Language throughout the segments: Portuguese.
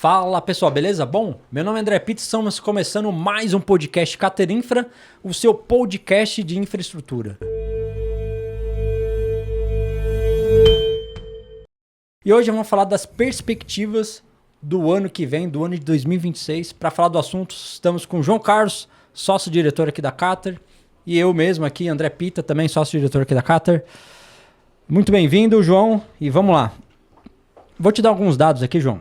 Fala pessoal, beleza? Bom, meu nome é André Pitts, estamos começando mais um podcast Cater Infra, o seu podcast de infraestrutura. E hoje vamos falar das perspectivas do ano que vem, do ano de 2026. Para falar do assunto, estamos com o João Carlos, sócio-diretor aqui da Cater, e eu mesmo aqui, André Pita, também sócio-diretor aqui da Cater. Muito bem-vindo, João, e vamos lá. Vou te dar alguns dados aqui, João,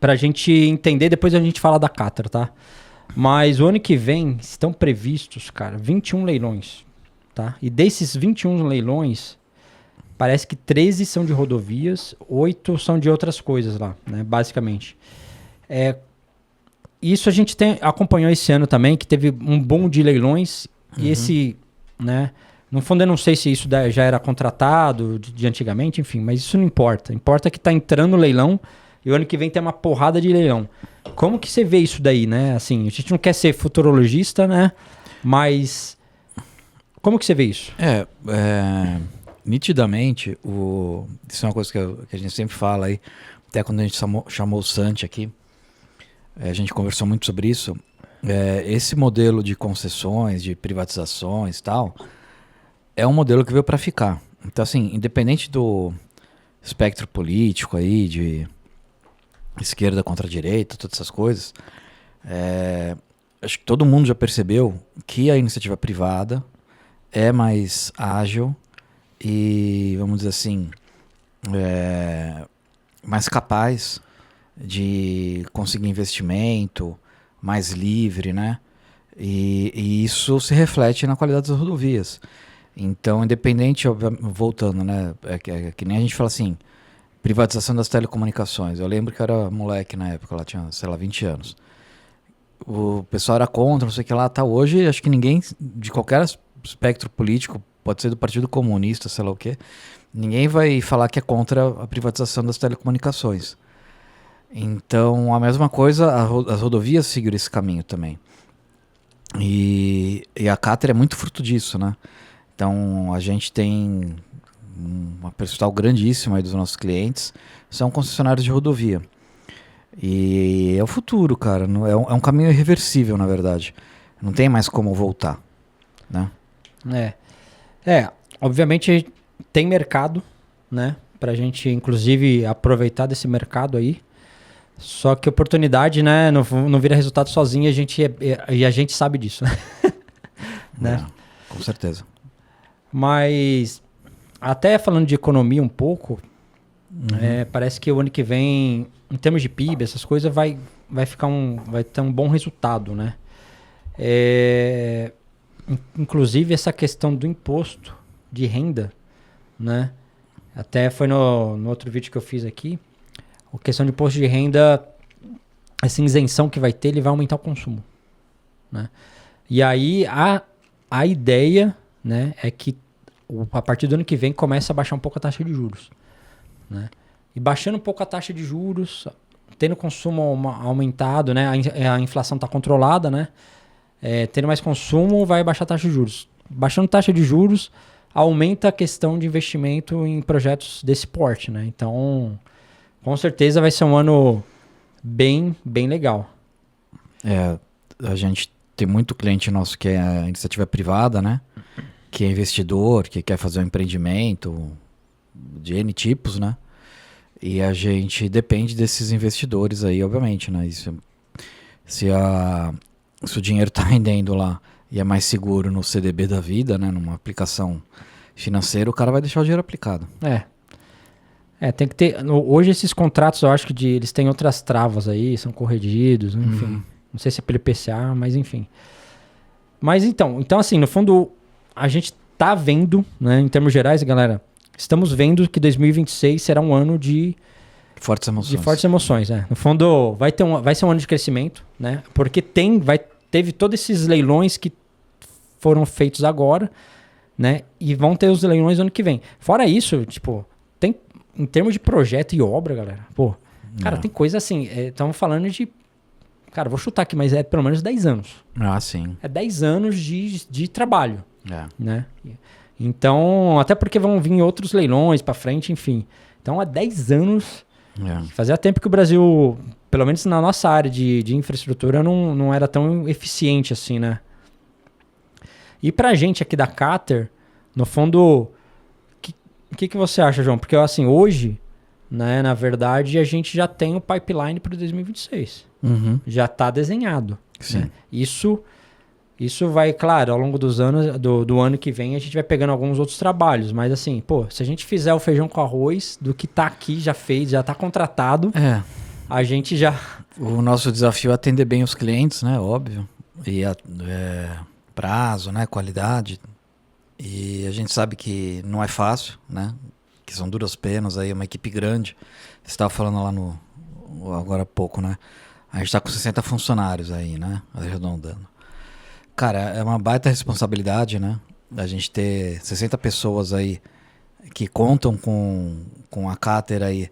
pra gente entender, depois a gente fala da Cater, tá? Mas o ano que vem estão previstos, cara, 21 leilões, tá? E desses 21 leilões, parece que 13 são de rodovias, 8 são de outras coisas lá, né? Basicamente. Isso a gente acompanhou esse ano também, que teve um boom de leilões, e esse, né? No fundo eu não sei se isso já era contratado de antigamente, enfim, mas isso não importa. Importa que tá entrando no leilão, e o ano que vem tem uma porrada de leilão. Como que você vê isso daí, né? Assim, a gente não quer ser futurologista, né? Mas como que você vê isso? Nitidamente, isso é uma coisa que a gente sempre fala aí, até quando a gente chamou o Santi aqui, a gente conversou muito sobre isso. Esse modelo de concessões, de privatizações e tal, é um modelo que veio para ficar. Então, assim, independente do espectro político aí, de esquerda contra direita, todas essas coisas, acho que todo mundo já percebeu que a iniciativa privada é mais ágil e, vamos dizer assim, mais capaz de conseguir investimento, mais livre, né? E isso se reflete na qualidade das rodovias. Então, independente, voltando, né? Que nem a gente fala assim, privatização das telecomunicações. Eu lembro que eu era moleque na época, ela tinha, sei lá, 20 anos. O pessoal era contra, não sei o que lá, tá. Hoje, acho que ninguém, de qualquer espectro político, pode ser do Partido Comunista, sei lá o quê, ninguém vai falar que é contra a privatização das telecomunicações. Então, a mesma coisa, as rodovias seguiram esse caminho também. E a Cater é muito fruto disso, né? Então, a gente tem uma percentual grandíssima aí dos nossos clientes, são concessionários de rodovia. E é o futuro, cara. É um caminho irreversível, na verdade. Não tem mais como voltar, né? Obviamente tem mercado, né? Pra gente, inclusive, aproveitar desse mercado aí. Só que oportunidade, né? Não vira resultado sozinho, e a gente sabe disso, né? Com certeza. Mas, até falando de economia um pouco, parece que o ano que vem, em termos de PIB, essas coisas, vai ter um bom resultado, né? Inclusive, essa questão do imposto de renda, né? Até foi no outro vídeo que eu fiz aqui, a questão de imposto de renda, essa isenção que vai ter, ele vai aumentar o consumo, né? E aí, a ideia, né, é que a partir do ano que vem começa a baixar um pouco a taxa de juros, né? E baixando um pouco a taxa de juros, tendo consumo aumentado, né? A inflação está controlada, né? Tendo mais consumo, vai baixar a taxa de juros. Baixando a taxa de juros, aumenta a questão de investimento em projetos desse porte, né? Então, com certeza vai ser um ano bem, bem legal. A gente tem muito cliente nosso que é iniciativa privada, né? Que é investidor, que quer fazer um empreendimento de N tipos, né? E a gente depende desses investidores aí, obviamente, né? Se o dinheiro está rendendo lá e é mais seguro no CDB da vida, né? Numa aplicação financeira, o cara vai deixar o dinheiro aplicado. Tem que ter... Hoje esses contratos, eu acho que eles têm outras travas aí, são corrigidos, enfim. Não sei se é pelo IPCA, mas enfim. Mas então assim, no fundo... A gente tá vendo, né, em termos gerais, galera, estamos vendo que 2026 será um ano de fortes emoções, né? No fundo, vai ser um ano de crescimento, né? Porque teve todos esses leilões que foram feitos agora, né? E vão ter os leilões ano que vem. Fora isso, tipo, tem em termos de projeto e obra, galera, cara, tem coisa assim, estamos falando de, cara, vou chutar aqui, mas é pelo menos 10 anos. Sim. É 10 anos de trabalho. Né? Então, até porque vão vir outros leilões pra frente, enfim. Então, há 10 anos, fazia tempo que o Brasil pelo menos na nossa área de infraestrutura, não era tão eficiente assim, né? E pra gente aqui da Cater, no fundo, o que você acha, João? Porque assim, hoje, né, na verdade, a gente já tem o pipeline para 2026. Já está desenhado. Sim. Né? Isso vai, claro, ao longo dos anos, do ano que vem, a gente vai pegando alguns outros trabalhos. Mas assim, pô, se a gente fizer o feijão com arroz do que tá aqui, já fez, já tá contratado, a gente já... O nosso desafio é atender bem os clientes, né? Óbvio. E prazo, né? Qualidade. E a gente sabe que não é fácil, né? Que são duras penas aí, uma equipe grande. Você estava falando lá agora há pouco, né? A gente está com 60 funcionários aí, né? Arredondando. Cara, é uma baita responsabilidade, né? A gente ter 60 pessoas aí que contam com a Cater aí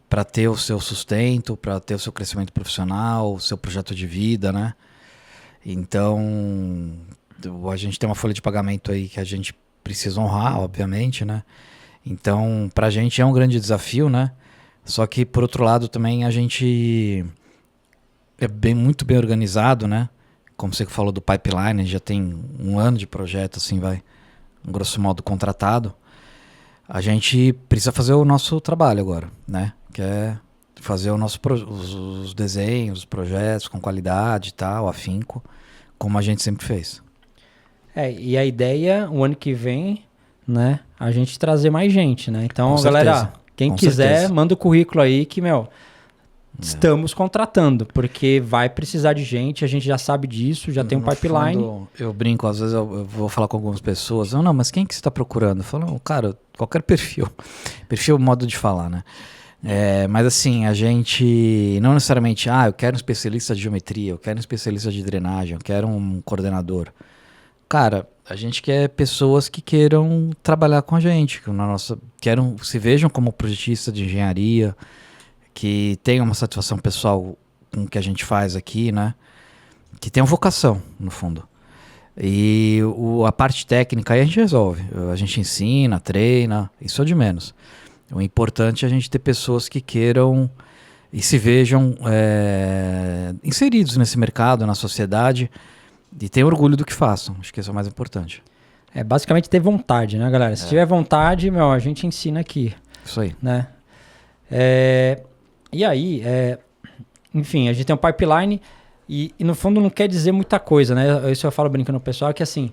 para ter o seu sustento, para ter o seu crescimento profissional, o seu projeto de vida, né? Então, a gente tem uma folha de pagamento aí que a gente precisa honrar, obviamente, né? Então, pra gente é um grande desafio, né? Só que, por outro lado, também a gente é muito bem organizado, né? Como você falou do pipeline, já tem 1 ano de projeto, assim, grosso modo, contratado. A gente precisa fazer o nosso trabalho agora, né? Que é fazer os desenhos, os projetos com qualidade e tal, afinco, como a gente sempre fez. E a ideia, o ano que vem, né, a gente trazer mais gente, né? Então, galera, quem quiser, manda o currículo aí que, estamos contratando, porque vai precisar de gente, a gente já sabe disso, já tem um pipeline. Fundo, eu brinco, às vezes eu vou falar com algumas pessoas, não, mas quem que você está procurando? Eu falo, cara, qualquer perfil. Perfil é o modo de falar, né? Mas assim, a gente não necessariamente, eu quero um especialista de geometria, eu quero um especialista de drenagem, eu quero um coordenador. Cara, a gente quer pessoas que queiram trabalhar com a gente, se vejam como projetista de engenharia, que tenham uma satisfação pessoal com o que a gente faz aqui, né? Que tenham vocação, no fundo. E a parte técnica aí a gente resolve. A gente ensina, treina, isso é de menos. O importante é a gente ter pessoas que queiram e se vejam inseridos nesse mercado, na sociedade, e tenham orgulho do que façam. Acho que isso é o mais importante. Basicamente ter vontade, né, galera? Se tiver vontade, a gente ensina aqui. Isso aí. Né? E aí, enfim, a gente tem um pipeline e no fundo não quer dizer muita coisa, né? Isso eu falo brincando no pessoal, que assim,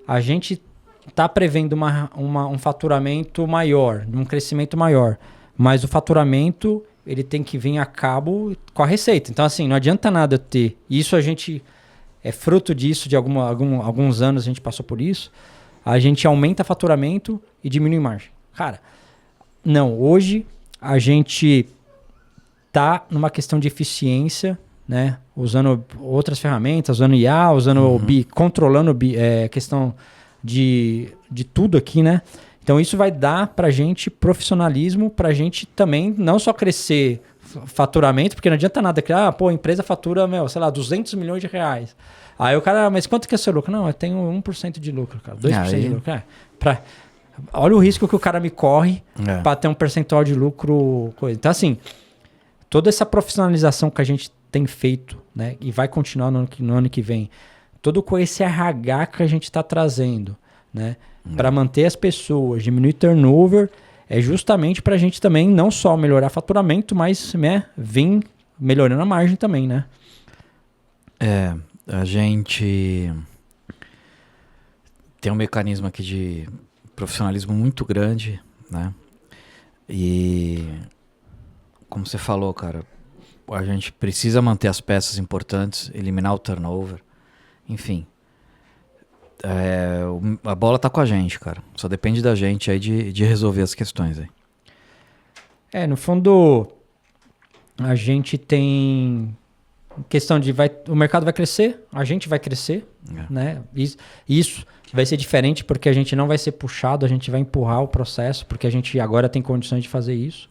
a gente está prevendo um faturamento maior, um crescimento maior, mas o faturamento ele tem que vir a cabo com a receita. Então assim, não adianta nada eu ter, isso a gente é fruto disso, de alguns anos a gente passou por isso, a gente aumenta faturamento e diminui margem. Cara, não, hoje a gente tá numa questão de eficiência, né? Usando outras ferramentas, usando IA, usando o BI, controlando a questão de tudo aqui, né? Então isso vai dar pra gente profissionalismo, pra gente também não só crescer faturamento, porque não adianta nada que a empresa fatura, sei lá, 200 milhões de reais. Aí o cara, mas quanto que é seu lucro? Não, eu tenho 1% de lucro, cara, 2% de lucro. Olha o risco que o cara me corre para ter um percentual de lucro. Então assim, toda essa profissionalização que a gente tem feito, né, e vai continuar no ano que vem, todo com esse RH que a gente está trazendo, né, para manter as pessoas, diminuir turnover, é justamente para a gente também não só melhorar faturamento, mas vir melhorando a margem também, né? A gente tem um mecanismo aqui de profissionalismo muito grande, né? E como você falou, cara, a gente precisa manter as peças importantes, eliminar o turnover, enfim. A bola tá com a gente, cara. Só depende da gente aí de resolver as questões aí. No fundo, a gente tem questão de o mercado vai crescer, a gente vai crescer, né? Isso vai ser diferente porque a gente não vai ser puxado, a gente vai empurrar o processo, porque a gente agora tem condições de fazer isso.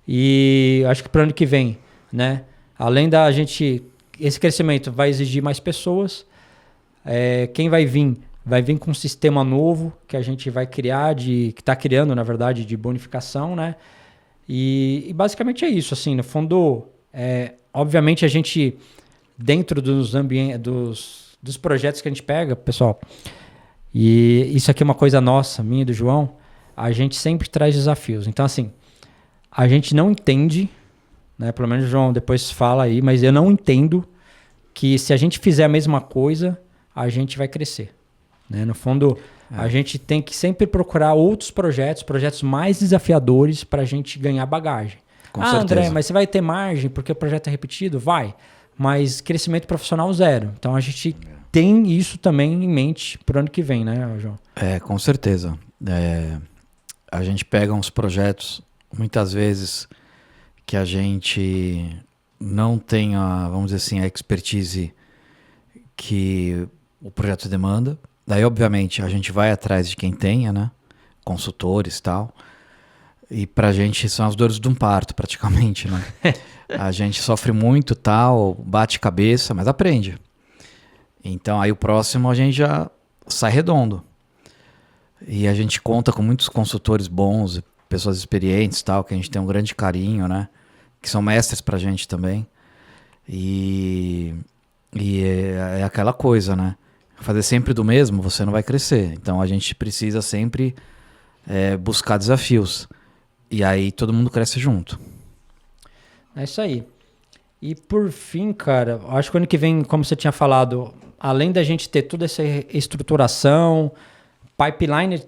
E acho que para o ano que vem, né? Além da gente, esse crescimento vai exigir mais pessoas. Quem vai vir com um sistema novo que a gente vai criar, que está criando, na verdade, de bonificação, né? E basicamente é isso, assim, no fundo, obviamente a gente, dentro dos projetos que a gente pega, pessoal, e isso aqui é uma coisa nossa, minha e do João, a gente sempre traz desafios. Então, assim, a gente não entende, né? Pelo menos o João depois fala aí, mas eu não entendo que se a gente fizer a mesma coisa, a gente vai crescer. Né? No fundo, a gente tem que sempre procurar outros projetos mais desafiadores para a gente ganhar bagagem. Com certeza. André, mas você vai ter margem porque o projeto é repetido? Vai. Mas crescimento profissional zero. Então a gente tem isso também em mente para o ano que vem, né, João? Com certeza. A gente pega uns projetos, muitas vezes, que a gente não tem vamos dizer assim, a expertise que o projeto demanda. Daí, obviamente, a gente vai atrás de quem tenha, né? Consultores e tal. E pra gente são as dores de um parto, praticamente, né? A gente sofre muito, tal, bate cabeça, mas aprende. Então, aí o próximo a gente já sai redondo. E a gente conta com muitos consultores bons, pessoas experientes, tal, que a gente tem um grande carinho, né? Que são mestres pra gente também. E é aquela coisa, né? Fazer sempre do mesmo, você não vai crescer. Então a gente precisa sempre buscar desafios. E aí todo mundo cresce junto. É isso aí. E por fim, cara, acho que o ano que vem, como você tinha falado, além da gente ter toda essa estruturação,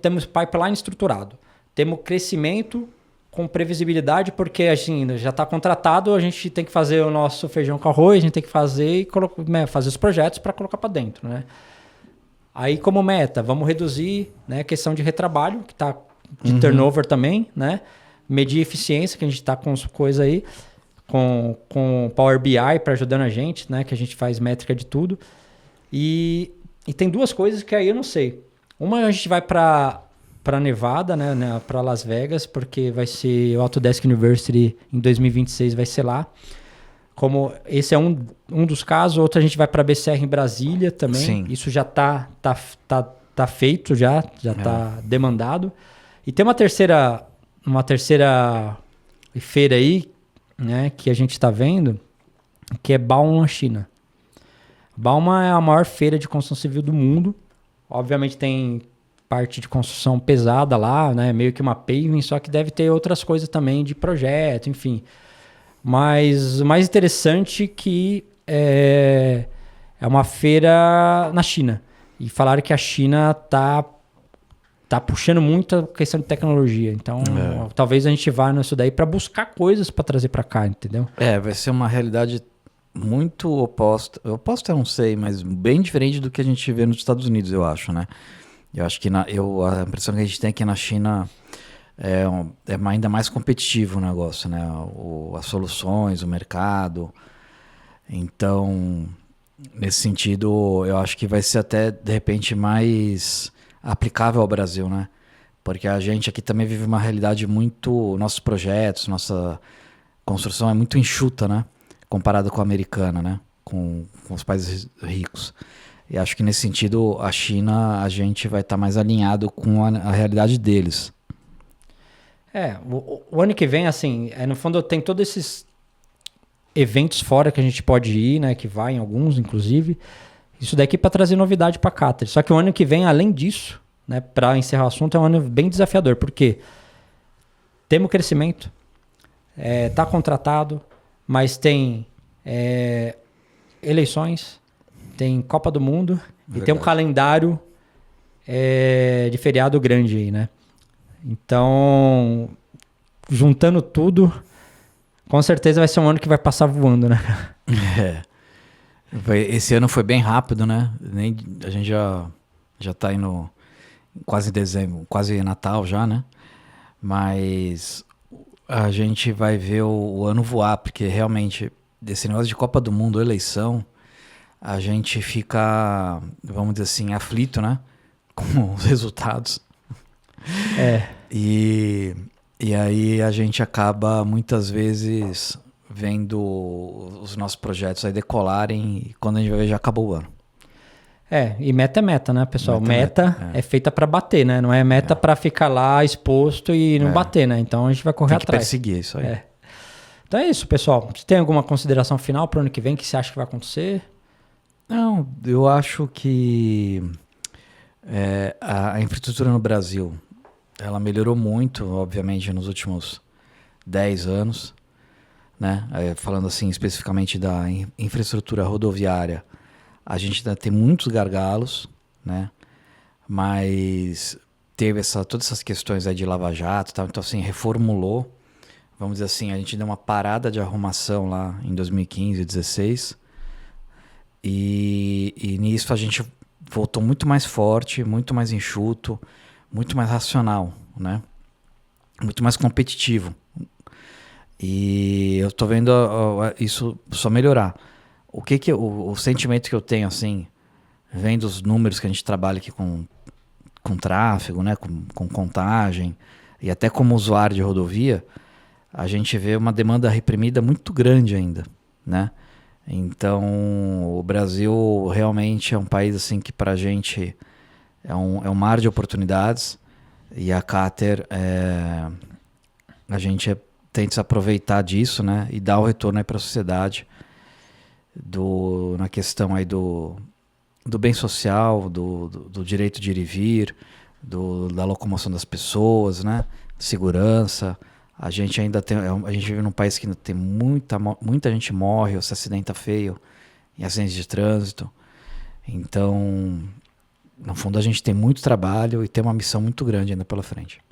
temos pipeline estruturado. Temos crescimento com previsibilidade, porque assim, já está contratado, a gente tem que fazer o nosso feijão com arroz, a gente tem que fazer fazer os projetos para colocar para dentro, né? Aí, como meta, vamos reduzir, né, a questão de retrabalho, que está de turnover também, né? Medir eficiência, que a gente está com coisa aí, com Power BI para ajudando a gente, né? Que a gente faz métrica de tudo. E tem duas coisas que aí eu não sei. Uma, a gente vai para Nevada, né, para Las Vegas, porque vai ser o Autodesk University em 2026, vai ser lá. Como esse é um dos casos, outro a gente vai para a BCR em Brasília também. Sim. Isso já tá feito, já tá demandado. E tem uma terceira feira aí, né, que a gente está vendo, que é Bauma, China. Bauma é a maior feira de construção civil do mundo. Obviamente tem parte de construção pesada lá, né, meio que uma paving, só que deve ter outras coisas também de projeto, enfim. Mas o mais interessante que é uma feira na China. E falaram que a China tá puxando muito a questão de tecnologia. Então, talvez a gente vá nisso daí para buscar coisas para trazer para cá, entendeu? Vai ser uma realidade muito oposta. Oposta eu não sei, mas bem diferente do que a gente vê nos Estados Unidos, eu acho, né? Eu acho que a impressão que a gente tem é que na China é ainda mais competitivo o negócio, né? As soluções, o mercado. Então, nesse sentido, eu acho que vai ser até, de repente, mais aplicável ao Brasil, né? Porque a gente aqui também vive uma realidade muito... Nossos projetos, nossa construção é muito enxuta, né? Comparado com a americana, né? Com os países ricos. E acho que nesse sentido, a China, a gente vai estar mais alinhado com a realidade deles. O ano que vem, assim, no fundo tem todos esses eventos fora que a gente pode ir, né? Que vai em alguns, inclusive. Isso daqui para trazer novidade para a Cater. Só que o ano que vem, além disso, né? Para encerrar o assunto, é um ano bem desafiador. Porque temos crescimento, tá contratado, mas tem eleições, tem Copa do Mundo. Verdade. E tem um calendário de feriado grande aí, né? Então, juntando tudo, com certeza vai ser um ano que vai passar voando, né? Esse ano foi bem rápido, né? A gente já tá indo quase em dezembro, quase Natal já, né? Mas a gente vai ver o ano voar, porque realmente, desse negócio de Copa do Mundo, eleição, a gente fica, vamos dizer assim, aflito, né? Com os resultados. E aí a gente acaba muitas vezes vendo os nossos projetos aí decolarem e quando a gente vai ver já acabou o ano. E meta é meta, né, pessoal? Meta é feita para bater, né? Não é meta para ficar lá exposto e não bater, né? Então a gente vai correr atrás. Tem que perseguir isso aí. Então é isso, pessoal. Você tem alguma consideração final para o ano que vem que você acha que vai acontecer? Não, eu acho que a infraestrutura no Brasil, ela melhorou muito, obviamente, nos últimos 10 anos, né? Falando assim especificamente da infraestrutura rodoviária, a gente ainda tem muitos gargalos, né? Mas teve todas essas questões aí de Lava Jato, tá? Então assim, reformulou. Vamos dizer assim, a gente deu uma parada de arrumação lá em 2015, 2016. E nisso a gente voltou muito mais forte, muito mais enxuto, muito mais racional, né? Muito mais competitivo. E eu tô vendo isso só melhorar. O sentimento que eu tenho, assim, vendo os números que a gente trabalha aqui com tráfego, né? Com contagem, e até como usuário de rodovia, a gente vê uma demanda reprimida muito grande ainda, né? Então, o Brasil realmente é um país assim que para a gente é um mar de oportunidades, e a Cater, a gente tenta se aproveitar disso, né? E dar o retorno para a sociedade na questão aí do bem social, do direito de ir e vir, da locomoção das pessoas, né? Segurança. A gente ainda a gente vive num país que ainda tem muita gente morre ou se acidenta feio em acidentes de trânsito. Então, no fundo, a gente tem muito trabalho e tem uma missão muito grande ainda pela frente.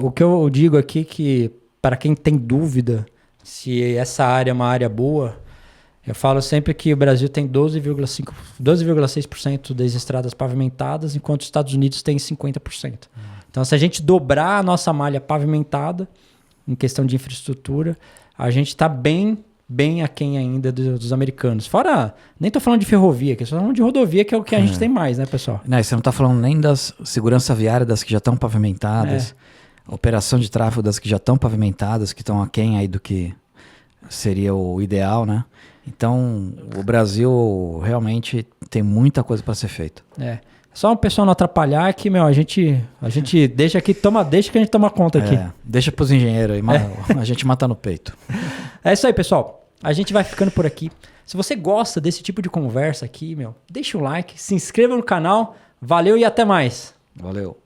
O que eu digo aqui que, para quem tem dúvida se essa área é uma área boa, eu falo sempre que o Brasil tem 12,6% das estradas pavimentadas, enquanto os Estados Unidos tem 50%. Então, se a gente dobrar a nossa malha pavimentada, em questão de infraestrutura, a gente está bem aquém ainda dos americanos. Fora, nem estou falando de ferrovia, que estou falando de rodovia, que é o que a gente tem mais, né, pessoal? Não, você não está falando nem das segurança viária, das que já estão pavimentadas, operação de tráfego das que já estão pavimentadas, que estão aquém aí do que seria o ideal, né? Então, o Brasil realmente tem muita coisa para ser feita. Só o pessoal não atrapalhar que, a gente deixa aqui, deixa que a gente toma conta aqui. Deixa pros engenheiros aí, a gente mata no peito. É isso aí, pessoal. A gente vai ficando por aqui. Se você gosta desse tipo de conversa aqui, deixa um like, se inscreva no canal. Valeu e até mais. Valeu.